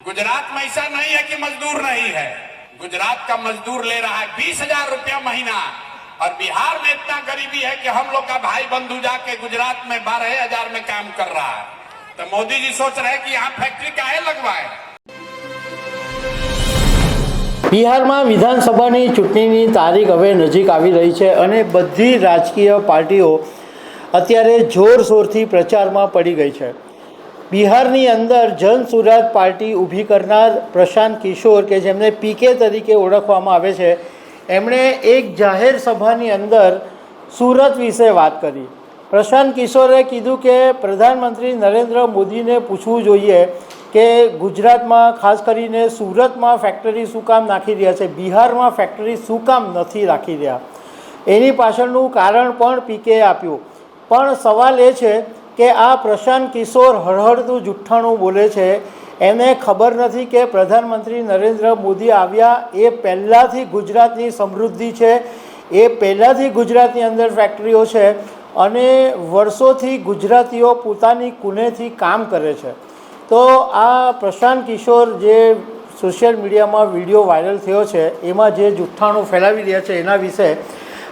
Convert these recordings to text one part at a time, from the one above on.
गुजरात में ऐसा नहीं है कि मजदूर नहीं है। गुजरात का मजदूर ले रहा है 20,000 रुपया महीना, और बिहार में इतना गरीबी है कि हम लोग का भाई बंधु जाके गुजरात में 12,000 में काम कर रहा है। तो मोदी जी सोच रहे हैं कि यहाँ फैक्ट्री काहे लगवाए। બિહારમાં વિધાનસભાની ચૂંટણીની તારીખ હવે નજીક આવી રહી છે અને બધી રાજકીય પાર્ટીઓ અત્યારે જોરશોરથી પ્રચારમાં પડી ગઈ છે। બિહારની અંદર જન સુરાજ પાર્ટી ઊભી કરનાર પ્રશાંત કિશોર કે જેમને પીકે તરીકે ઓળખવામાં આવે છે, એમણે એક જાહેર સભાની અંદર સુરત વિશે વાત કરી। પ્રશાંત કિશોરે કીધું કે પ્રધાનમંત્રી નરેન્દ્ર મોદીને પૂછવું જોઈએ કે ગુજરાતમાં ખાસ કરીને સુરતમાં ફેક્ટરી શું કામ નાખી રહ્યા છે, બિહારમાં ફેક્ટરી શું કામ નથી રાખી રહ્યા। એની પાછળનું કારણ પણ પીકેએ આપ્યું। પણ સવાલ એ છે કે આ પ્રશાંત કિશોર હળહળતું જુઠ્ઠાણું બોલે છે। એને ખબર નથી કે પ્રધાનમંત્રી નરેન્દ્ર મોદી આવ્યા એ પહેલાંથી ગુજરાતની સમૃદ્ધિ છે, એ પહેલાંથી ગુજરાતની અંદર ફેક્ટરીઓ છે અને વર્ષોથી ગુજરાતીઓ પોતાની કુનેથી કામ કરે છે। તો આ પ્રશાંત કિશોર જે સોશિયલ મીડિયામાં વિડીયો વાયરલ થયો છે એમાં જે જુઠ્ઠાણું ફેલાવી રહ્યા છે એના વિશે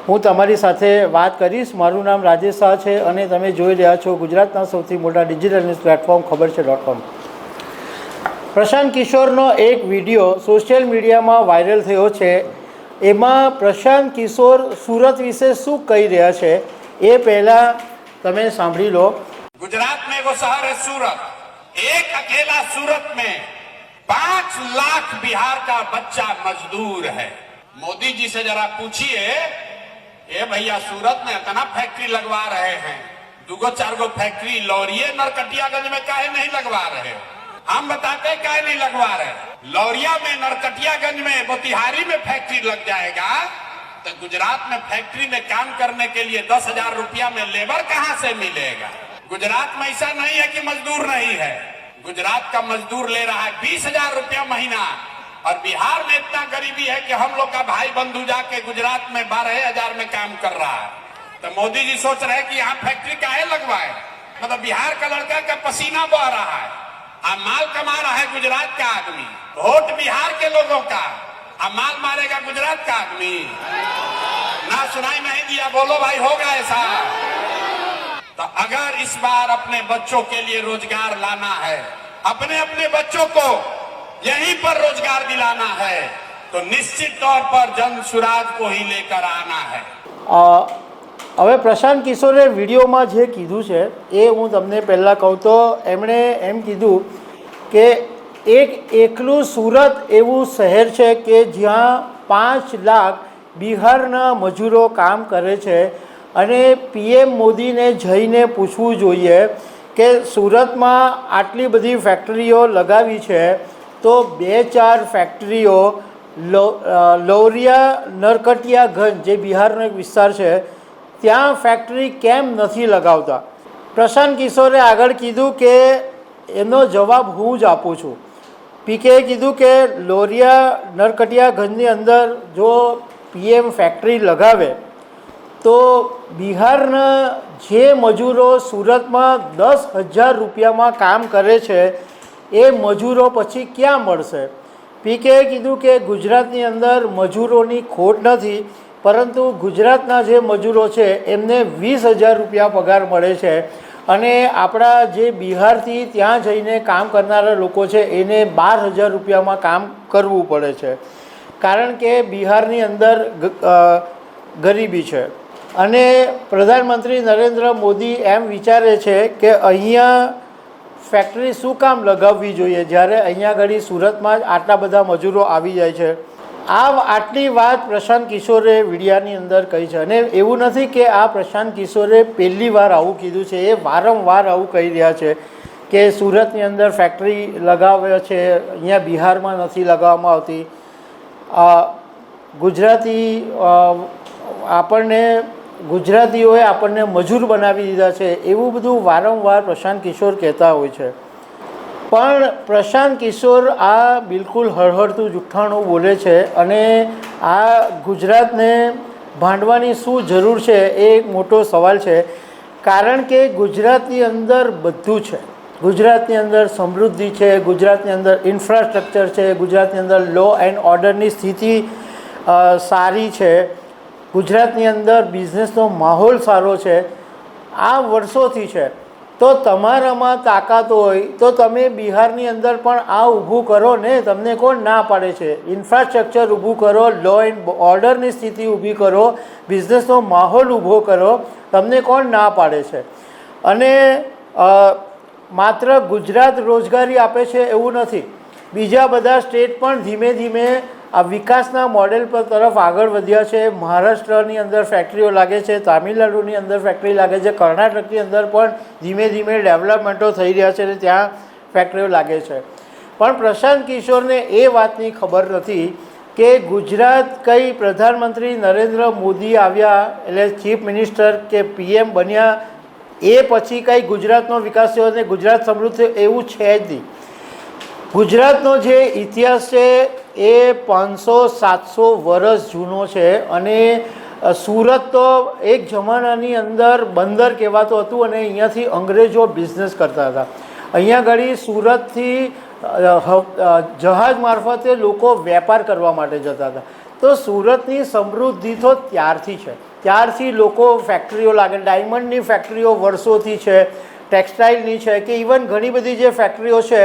હું તમારી સાથે વાત કરીશ। મારું નામ રાજેશ શાહ છે અને તમે જોઈ રહ્યા છો ગુજરાતના સૌથી મોટા ડિજિટલ ન્યૂઝ પ્લેટફોર્મ ખબર છે .com। પ્રશાંત કિશોરનો એક વિડીયો સોશિયલ મીડિયામાં વાયરલ થયો છે। એમાં પ્રશાંત કિશોર સુરત વિશે શું કહી રહ્યા છે એ પહેલાં તમે સાંભળી લો। गुजरात में वो शहर है सूरत। एक अकेला सूरत में 5 लाख बिहार का बच्चा मजदूर है। मोदी जी से जरा पूछिए, ए भैया सूरत में इतना फैक्ट्री लगवा रहे हैं, 2-4 फैक्ट्री लौरिये नरकटियागंज में काहे नहीं लगवा रहे हो? हम बताते काहे नहीं लगवा रहे। लौरिया में, नरकटियागंज में, मोतिहारी में फैक्ट्री लग जाएगा तो गुजरात में फैक्ट्री में काम करने के लिए 10,000 रुपया में लेबर कहां से मिलेगा। गुजरात में ऐसा नहीं है कि मजदूर नहीं है। गुजरात का मजदूर ले रहा है 20,000 रुपया महीना, और बिहार में इतना गरीबी है कि हम लोग का भाई बंधु जाके गुजरात में 12,000 में काम कर रहा है। तो मोदी जी सोच रहे हैं कि यहाँ फैक्ट्री काहे लगवाए। मतलब बिहार का लड़का का पसीना बह रहा है, अब माल कमा रहा है गुजरात का आदमी। वोट बिहार के लोगों का, अब माल मारेगा गुजरात का आदमी। ना सुनाई नहीं दिया, बोलो भाई होगा ऐसा। तो अगर इस बार अपने बच्चों के लिए रोजगार लाना है, अपने अपने बच्चों को यहीं पर रोजगार दिलाना है, तो निश्चित तौर पर जन सुराज को ही लेकर आना है। હવે પ્રશાંત કિશોરે વિડીયોમાં જે કીધું છે એ હું તમને પહેલાં કહું તો એમણે એમ કીધું કે એકલું સુરત એવું શહેર છે કે જ્યાં 5 લાખ બિહારના મજૂરો કામ કરે છે અને પીએમ મોદીને જઈને પૂછવું જોઈએ કે સુરતમાં આટલી બધી ફેક્ટરીઓ લગાવી છે તો 2-4 ફેક્ટરીઓ લૌરિયા નરકટિયાગંજ જે બિહારનો એક વિસ્તાર છે ત્યાં ફેક્ટરી કેમ નથી લગાવતા। પ્રશાંત કિશોરે આગળ કીધું કે એનો જવાબ હું જ આપું છું। પીકેએ કીધું કે લૌરિયા નરકટિયાગંજની અંદર જો પીએમ ફેક્ટરી લગાવે તો બિહારના જે મજૂરો સુરતમાં 10,000 રૂપિયામાં કામ કરે છે એ મજૂરો પછી ક્યાં મળશે। પીકેએ કીધું કે ગુજરાતની અંદર મજૂરોની ખોટ નથી, પરંતુ ગુજરાતના જે મજૂરો છે એમને 20,000 રૂપિયા પગાર મળે છે અને આપણા જે બિહારથી ત્યાં જઈને કામ કરનારા લોકો છે એને 12,000 રૂપિયામાં કામ કરવું પડે છે, કારણ કે બિહારની અંદર ગરીબી છે। અને પ્રધાનમંત્રી નરેન્દ્ર મોદી એમ વિચારે છે કે અહીંયા ફેક્ટરી શું કામ લગાવવી જોઈએ જ્યારે અહીંયા ઘડી સુરતમાં જ આટલા બધા મજૂરો આવી જાય છે। આટલી વાત પ્રશાંત કિશોરે વિડીયાની અંદર કહી છે અને એવું નથી કે આ પ્રશાંત કિશોરે પહેલી વાર આવું કીધું છે, એ વારંવાર આવું કહી રહ્યા છે કે સુરતની અંદર ફેક્ટરી લગાવે છે, અહીંયા બિહારમાં નથી લગાવવામાં આવતી। ગુજરાતીઓએ આપણને મજૂર બનાવી દીધા છે એવું બધું વારંવાર પ્રશાંત કિશોર કહેતા હોય છે। પણ પ્રશાંત કિશોર આ બિલકુલ હળહળતું જુઠ્ઠાણું બોલે છે અને આ ગુજરાતને ભાંડવાની શું જરૂર છે એ એક મોટો સવાલ છે, કારણ કે ગુજરાતની અંદર બધું છે। ગુજરાતની અંદર સમૃદ્ધિ છે, ગુજરાતની અંદર ઇન્ફ્રાસ્ટ્રક્ચર છે, ગુજરાતની અંદર લો એન્ડ ઓર્ડરની સ્થિતિ સારી છે, ગુજરાતની અંદર બિઝનેસનો માહોલ સારો છે, આ વર્ષોથી છે. તો તમારામાં તાકાત હોય તો તમે બિહારની અંદર પણ આ ઊભું કરો ને. તમને કોણ ના પાડે છે? ઇન્ફ્રાસ્ટ્રક્ચર ઊભું કરો, લો એન્ડ ઓર્ડરની સ્થિતિ ઊભી કરો, બિઝનેસનો માહોલ ઊભો કરો, તમને કોણ ના પાડે છે? અને માત્ર ગુજરાત રોજગારી આપે છે એવું નથી, બીજા બધા સ્ટેટ પણ ધીમે ધીમે આ વિકાસના મોડેલ પર તરફ આગળ વધ્યા છે. મહારાષ્ટ્રની અંદર ફેક્ટરીઓ લાગે છે, તામિલનાડુની અંદર ફેક્ટરી લાગે છે, કર્ણાટકની અંદર પણ ધીમે ધીમે ડેવલપમેન્ટો થઈ રહ્યા છે અને ત્યાં ફેક્ટરીઓ લાગે છે. પણ પ્રશાંત કિશોરને એ વાતની ખબર નથી કે ગુજરાત કઈ પ્રધાનમંત્રી નરેન્દ્ર મોદી આવ્યા એટલે ચીફ મિનિસ્ટર કે PM બન્યા એ પછી કંઈ ગુજરાતનો વિકાસ થયો અને ગુજરાત સમૃદ્ધ થયો એવું છે જ નહીં. ગુજરાતનો જે ઇતિહાસ છે એ 500-700 વર્ષ જૂનો છે અને સુરત તો એક જમાનાની અંદર બંદર કહેવાતું હતું અને અહીંયાથી અંગ્રેજો બિઝનેસ કરતા હતા. અહીંયા આગળ સુરતથી જહાજ મારફતે લોકો વેપાર કરવા માટે જતા હતા. તો સુરતની સમૃદ્ધિ તો ત્યારથી છે, ત્યારથી લોકો ફેક્ટરીઓ લાગે, ડાયમંડની ફેક્ટરીઓ વર્ષોથી છે, ટેક્સટાઇલની છે, કે ઇવન ઘણી બધી જે ફેક્ટરીઓ છે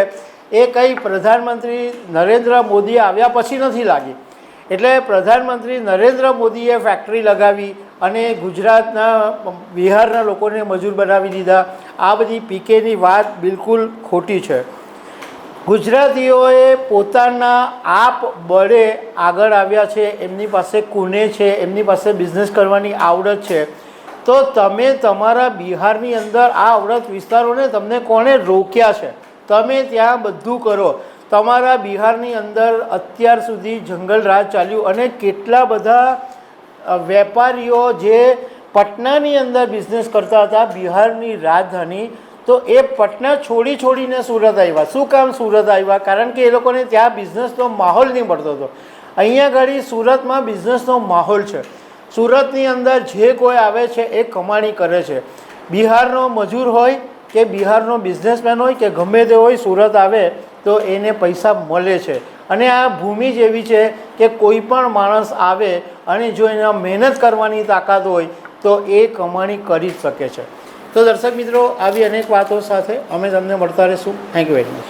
એ કંઈ પ્રધાનમંત્રી નરેન્દ્ર મોદી આવ્યા પછી નથી લાગી. એટલે પ્રધાનમંત્રી નરેન્દ્ર મોદીએ ફેક્ટરી લગાવી અને ગુજરાતના બિહારના લોકોને મજૂર બનાવી દીધા. આ બધી પીકેની વાત બિલકુલ ખોટી છે. ગુજરાતીઓએ પોતાના આપ બળે આગળ આવ્યા છે, એમની પાસે કુને છે, એમની પાસે બિઝનેસ કરવાની આવડત છે. તો તમે તમારા બિહારની અંદર આ આવડત વિસ્તારોને તમને કોણે રોક્યા છે? તમે ત્યાં બધું કરો. તમારા બિહારની અંદર અત્યાર સુધી જંગલ રાજ ચાલ્યું અને કેટલા બધા વેપારીઓ જે પટનાની અંદર બિઝનેસ કરતા હતા, બિહારની રાજધાની, તો એ પટના છોડીને સુરત આવ્યા. શું કામ સુરત આવ્યા? કારણ કે એ લોકોને ત્યાં બિઝનેસનો માહોલ નહીં મળતો હતો. અહીંયા આગળ સુરતમાં બિઝનેસનો માહોલ છે. સુરતની અંદર જે કોઈ આવે છે એ કમાણી કરે છે. બિહારનો મજૂર હોય કે બિહારનો બિઝનેસમેન હોય કે ગમે તે હોય, સુરત આવે તો એને પૈસા મળે છે. અને આ ભૂમિ જેવી છે કે કોઈ પણ માણસ આવે અને જો એના મહેનત કરવાની તાકાત હોય તો એ કમાણી કરી જ શકે છે. તો દર્શક મિત્રો, આવી અનેક વાતો સાથે અમે તમને મળતા રહીશું. Thank you very much.